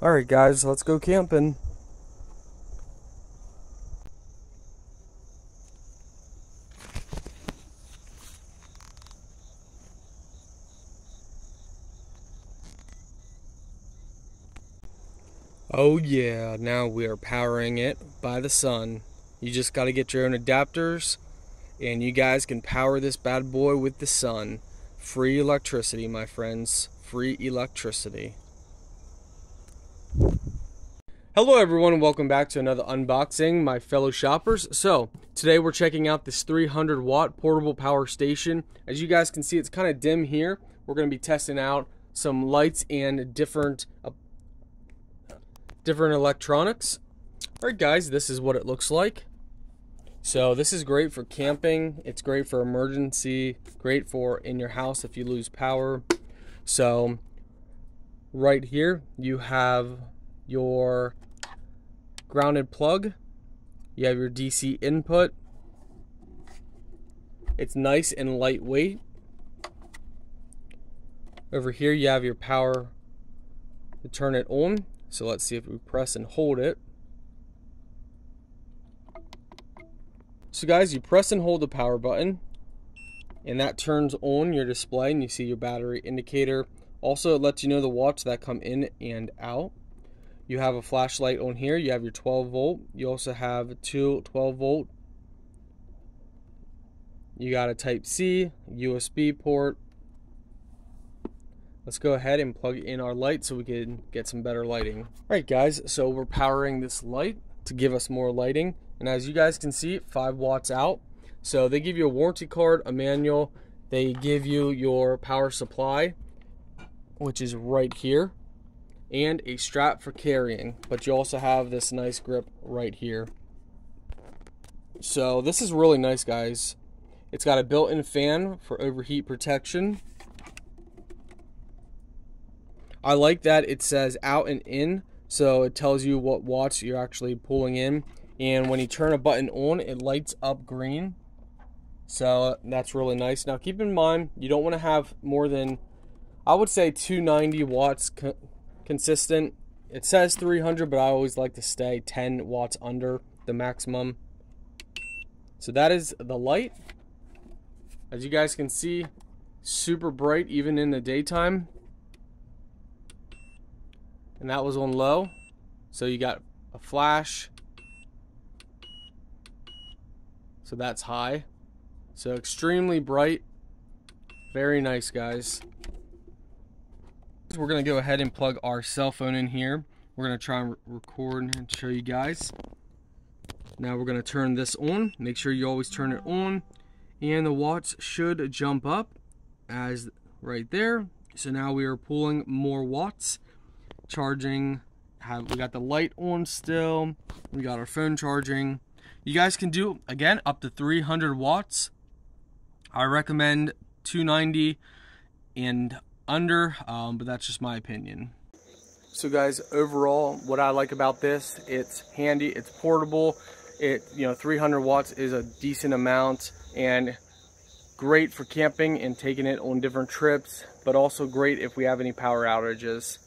Alright guys, let's go camping. Oh yeah, now we are powering it by the sun. You just got to get your own adapters and you guys can power this bad boy with the sun. Free electricity, my friends. Free electricity. Hello everyone and welcome back to another unboxing, my fellow shoppers. So today we're checking out this 300 watt portable power station. As you guys can see, it's kind of dim here. We're going to be testing out some lights and different electronics. Alright guys, this is what it looks like. So this is great for camping, it's great for emergency, great for in your house if you lose power. So right here you have your grounded plug, you have your DC input. It's nice and lightweight. Over here you have your power to turn it on. So let's see if we press and hold it. So guys, you press and hold the power button and that turns on your display and you see your battery indicator. Also, it lets you know the watts that come in and out. You have a flashlight on here. You have your 12 volt. You also have two 12 volt. You got a type C, USB port. Let's go ahead and plug in our light so we can get some better lighting. Alright guys, so we're powering this light to give us more lighting. And as you guys can see, 5 watts out. So they give you a warranty card, a manual. They give you your power supply, which is right here, and a strap for carrying. But you also have this nice grip right here. So this is really nice, guys. It's got a built-in fan for overheat protection. I like that it says out and in, so it tells you what watts you're actually pulling in. And when you turn a button on, it lights up green. So that's really nice. Now keep in mind, you don't want to have more than, I would say 290 watts consistent. It says 300, but I always like to stay 10 watts under the maximum. So that is the light. As you guys can see, super bright even in the daytime. And that was on low, so you got a flash, so that's high. So extremely bright, very nice, guys. We're gonna go ahead and plug our cell phone in here. We're gonna try and record and show you guys. Now we're gonna turn this on. Make sure you always turn it on, and the watts should jump up as right there. So now we are pulling more watts. Charging, we got the light on still, we got our phone charging. You guys can do, again, up to 300 watts. I recommend 290 and under, but that's just my opinion. So guys, overall, what I like about this, it's handy, it's portable. 300 watts is a decent amount and great for camping and taking it on different trips, but also great if we have any power outages.